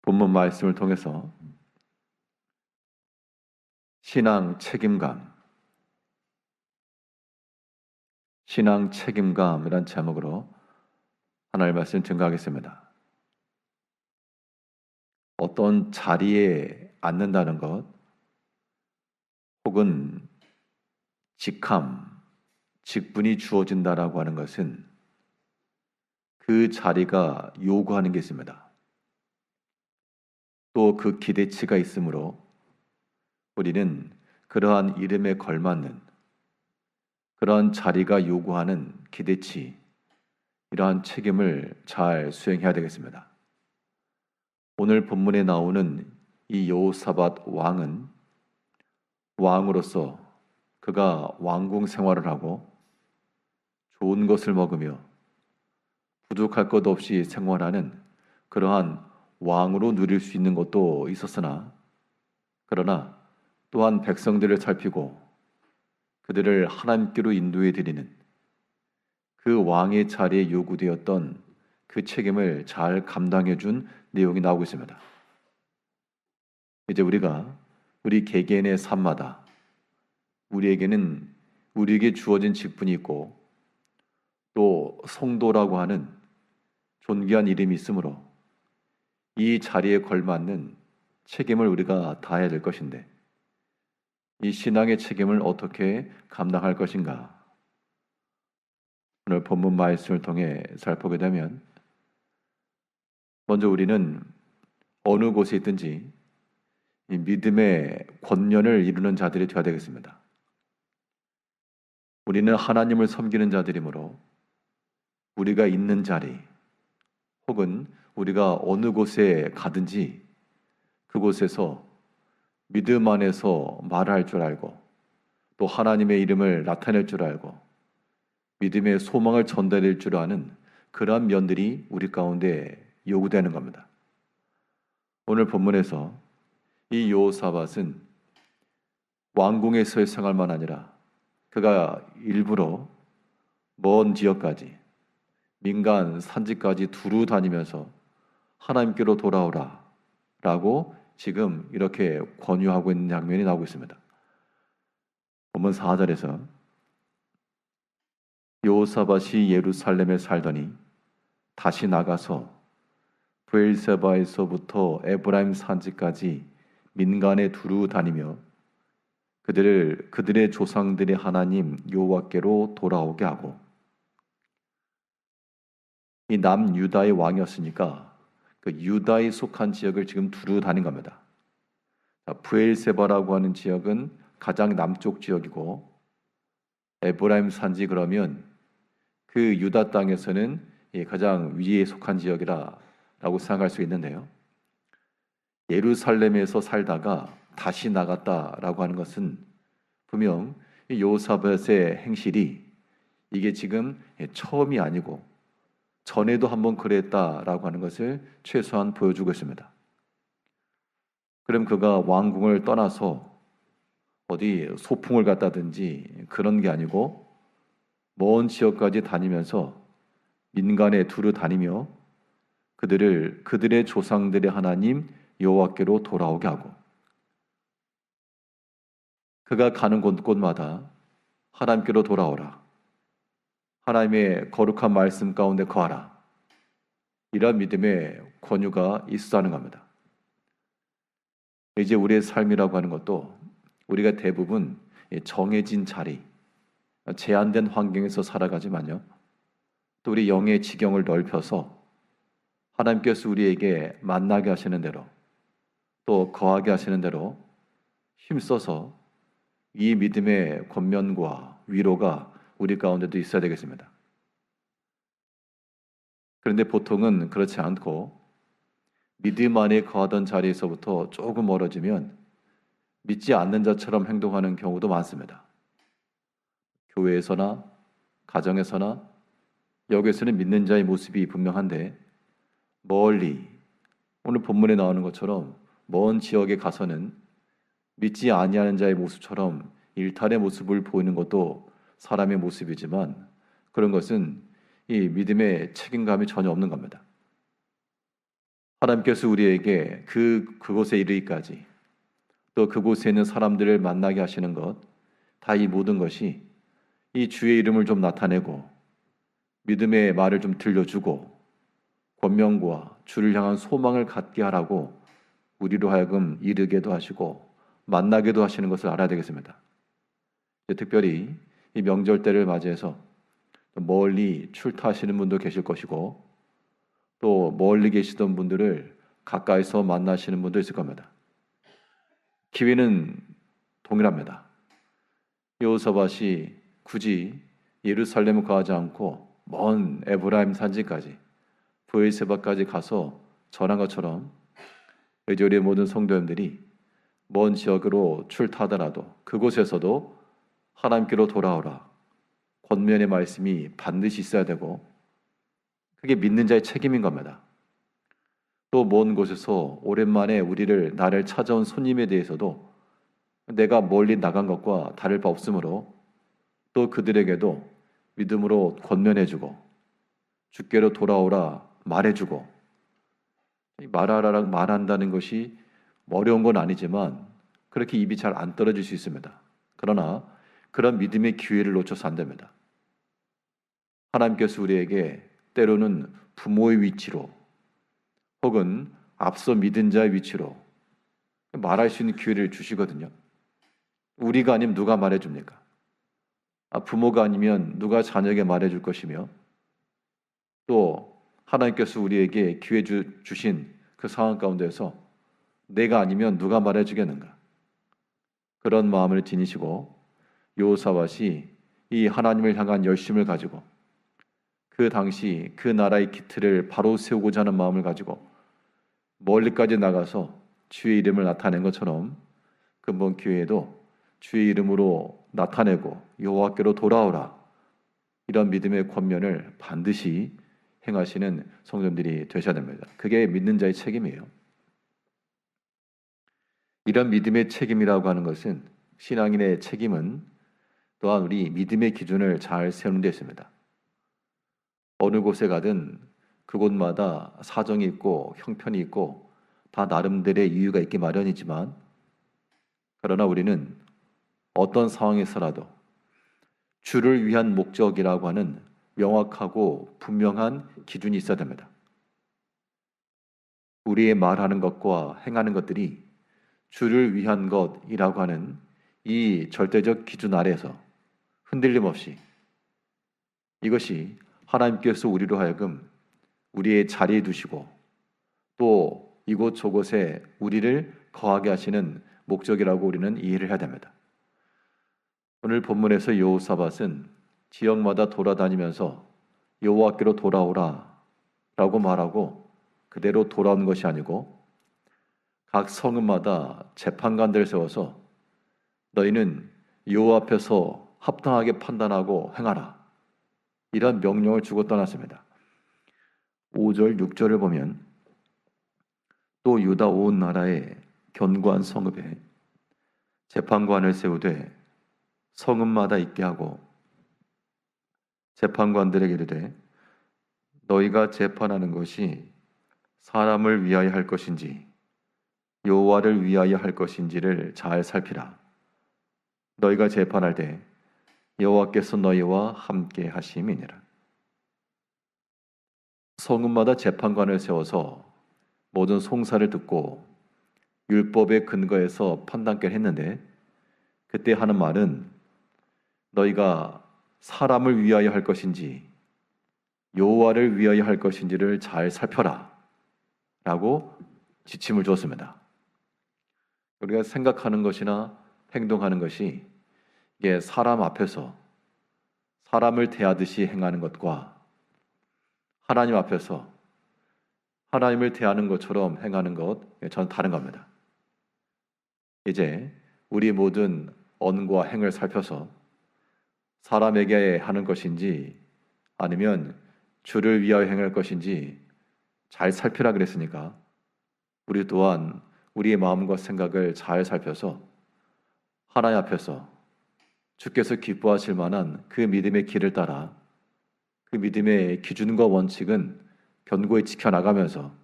본문 말씀을 통해서 신앙 책임감이란 제목으로 하나님의 말씀 증거하겠습니다. 어떤 자리에 앉는다는 것, 혹은 직분이 주어진다라고 하는 것은 그 자리가 요구하는 게 있습니다. 또 그 기대치가 있으므로 우리는 그러한 이름에 걸맞는 그러한 자리가 요구하는 기대치, 이러한 책임을 잘 수행해야 되겠습니다. 오늘 본문에 나오는 이 여호사밧 왕은 왕으로서 그가 왕궁 생활을 하고 좋은 것을 먹으며 부족할 것 없이 생활하는 그러한 왕으로 누릴 수 있는 것도 있었으나, 그러나 또한 백성들을 살피고 그들을 하나님께로 인도해 드리는 그 왕의 자리에 요구되었던 그 책임을 잘 감당해 준 내용이 나오고 있습니다. 이제 우리가 우리 개개인의 삶마다 우리에게 주어진 직분이 있고 또 성도라고 하는 존귀한 이름이 있으므로 이 자리에 걸맞는 책임을 우리가 다해야 될 것인데, 이 신앙의 책임을 어떻게 감당할 것인가? 오늘 본문 말씀을 통해 살펴보게 되면, 먼저 우리는 어느 곳에 있든지 이 믿음의 권면을 이루는 자들이 되어야 되겠습니다. 우리는 하나님을 섬기는 자들이므로 우리가 있는 자리, 혹은 우리가 어느 곳에 가든지 그곳에서 믿음 안에서 말할 줄 알고 또 하나님의 이름을 나타낼 줄 알고 믿음의 소망을 전달할 줄 아는 그러한 면들이 우리 가운데 요구되는 겁니다. 오늘 본문에서 이 여호사밧은 왕궁에서의 생활만 아니라 그가 일부러 먼 지역까지, 민간 산지까지 두루 다니면서 하나님께로 돌아오라 라고 지금 이렇게 권유하고 있는 장면이 나오고 있습니다. 본문 4절에서 여호사밧이 예루살렘에 살더니 다시 나가서 브엘세바에서부터 에브라임 산지까지 민간에 두루 다니며 그들의 조상들의 하나님 여호와께로 돌아오게 하고, 이 남유다의 왕이었으니까 그 유다에 속한 지역을 지금 두루 다닌 겁니다. 브엘세바라고 하는 지역은 가장 남쪽 지역이고, 에브라임 산지 그러면 그 유다 땅에서는 가장 위에 속한 지역이라고 생각할 수 있는데요. 예루살렘에서 살다가 다시 나갔다라고 하는 것은 분명 여호사밧의 행실이 이게 지금 처음이 아니고 전에도 한번 그랬다라고 하는 것을 최소한 보여주고 있습니다. 그럼 그가 왕궁을 떠나서 어디 소풍을 갔다든지 그런 게 아니고 먼 지역까지 다니면서 민간에 두루 다니며 그들의 조상들의 하나님 여호와께로 돌아오게 하고, 그가 가는 곳곳마다 하나님께로 돌아오라, 하나님의 거룩한 말씀 가운데 거하라, 이런 믿음의 권유가 있어야 하는 겁니다. 이제 우리의 삶이라고 하는 것도 우리가 대부분 정해진 자리, 제한된 환경에서 살아가지만요, 또 우리 영의 지경을 넓혀서 하나님께서 우리에게 만나게 하시는 대로 또 거하게 하시는 대로 힘써서 이 믿음의 권면과 위로가 우리 가운데도 있어야 되겠습니다. 그런데 보통은 그렇지 않고 믿음 안에 거하던 자리에서부터 조금 멀어지면 믿지 않는 자처럼 행동하는 경우도 많습니다. 교회에서나 가정에서나 여기서는 믿는 자의 모습이 분명한데, 멀리 오늘 본문에 나오는 것처럼 먼 지역에 가서는 믿지 아니하는 자의 모습처럼 일탈의 모습을 보이는 것도 사람의 모습이지만, 그런 것은 이 믿음의 책임감이 전혀 없는 겁니다. 하나님께서 우리에게 그곳에 이르기까지 또 그곳에 있는 사람들을 만나게 하시는 것, 다 이 모든 것이 이 주의 이름을 좀 나타내고 믿음의 말을 좀 들려주고 권면과 주를 향한 소망을 갖게 하라고 우리로 하여금 이르게도 하시고 만나게도 하시는 것을 알아야 되겠습니다. 특별히 이 명절 때를 맞이해서 멀리 출타하시는 분도 계실 것이고 또 멀리 계시던 분들을 가까이서 만나시는 분도 있을 겁니다. 기회는 동일합니다. 여호사밧이 굳이 예루살렘을 가지 않고 먼 에브라임 산지까지 브엘세바까지 가서 전한 것처럼 의절의 모든 성도님들이 먼 지역으로 출타하더라도 그곳에서도 하나님께로 돌아오라 권면의 말씀이 반드시 있어야 되고 그게 믿는 자의 책임인 겁니다. 또 먼 곳에서 오랜만에 나를 찾아온 손님에 대해서도 내가 멀리 나간 것과 다를 바 없으므로 또 그들에게도 믿음으로 권면해주고 주께로 돌아오라 말해주고 말한다는 것이 어려운 건 아니지만 그렇게 입이 잘 안 떨어질 수 있습니다. 그러나 그런 믿음의 기회를 놓쳐서 안 됩니다. 하나님께서 우리에게 때로는 부모의 위치로 혹은 앞서 믿은 자의 위치로 말할 수 있는 기회를 주시거든요. 우리가 아니면 누가 말해줍니까? 부모가 아니면 누가 자녀에게 말해줄 것이며 또 하나님께서 우리에게 기회 주신 그 상황 가운데서 내가 아니면 누가 말해주겠는가? 그런 마음을 지니시고 여호사밧이 이 하나님을 향한 열심을 가지고 그 당시 그 나라의 기틀을 바로 세우고자 하는 마음을 가지고 멀리까지 나가서 주의 이름을 나타낸 것처럼 근본 기회에도 주의 이름으로 나타내고 여호와께로 돌아오라 이런 믿음의 권면을 반드시 행하시는 성도들이 되셔야 됩니다. 그게 믿는 자의 책임이에요. 이런 믿음의 책임이라고 하는 것은 신앙인의 책임은 또한 우리 믿음의 기준을 잘 세우는 데 있습니다. 어느 곳에 가든 그곳마다 사정이 있고 형편이 있고 다 나름대로의 이유가 있기 마련이지만 그러나 우리는 어떤 상황에서라도 주를 위한 목적이라고 하는 명확하고 분명한 기준이 있어야 됩니다. 우리의 말하는 것과 행하는 것들이 주를 위한 것이라고 하는 이 절대적 기준 아래에서 흔들림 없이 이것이 하나님께서 우리로 하여금 우리의 자리에 두시고 또 이곳저곳에 우리를 거하게 하시는 목적이라고 우리는 이해를 해야 됩니다. 오늘 본문에서 여호사밧은 지역마다 돌아다니면서 여호와께로 돌아오라 라고 말하고 그대로 돌아오는 것이 아니고 각 성읍마다 재판관들을 세워서 너희는 여호와 앞에서 합당하게 판단하고 행하라 이런 명령을 주고 떠났습니다. 5절 6절을 보면 또 유다 온 나라의 견고한 성읍에 재판관을 세우되 성읍마다 있게 하고 재판관들에게 이르되 너희가 재판하는 것이 사람을 위하여 할 것인지 여호와를 위하여 할 것인지를 잘 살피라. 너희가 재판할 때 여호와께서 너희와 함께 하심이니라. 성읍마다 재판관을 세워서 모든 송사를 듣고 율법의 근거에서 판단을 했는데 그때 하는 말은 너희가 사람을 위하여 할 것인지 여호와를 위하여 할 것인지를 잘 살펴라 라고 지침을 줬습니다. 우리가 생각하는 것이나 행동하는 것이 이게 사람 앞에서 사람을 대하듯이 행하는 것과 하나님 앞에서 하나님을 대하는 것처럼 행하는 것, 저는 다른 겁니다. 이제 우리 모든 언과 행을 살펴서 사람에게 하는 것인지 아니면 주를 위하여 행할 것인지 잘 살피라 그랬으니까 우리 또한 우리의 마음과 생각을 잘 살펴서 하나님 앞에서 주께서 기뻐하실 만한 그 믿음의 길을 따라 그 믿음의 기준과 원칙은 견고히 지켜나가면서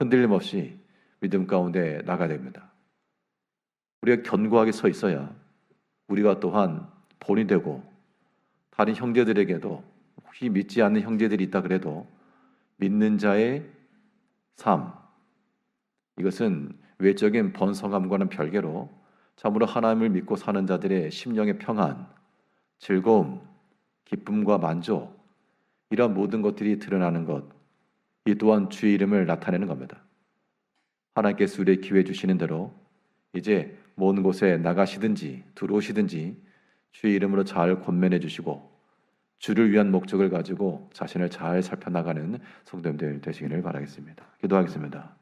흔들림 없이 믿음 가운데 나가야 됩니다. 우리가 견고하게 서 있어야 우리가 또한 본이 되고 다른 형제들에게도 혹시 믿지 않는 형제들이 있다 그래도 믿는 자의 삶, 이것은 외적인 번성함과는 별개로 참으로 하나님을 믿고 사는 자들의 심령의 평안, 즐거움, 기쁨과 만족, 이러한 모든 것들이 드러나는 것, 이 또한 주의 이름을 나타내는 겁니다. 하나님께서 우리에게 기회 주시는 대로 이제 먼 곳에 나가시든지 들어오시든지 주의 이름으로 잘 권면해 주시고 주를 위한 목적을 가지고 자신을 잘 살펴나가는 성도님들 되시기를 바라겠습니다. 기도하겠습니다.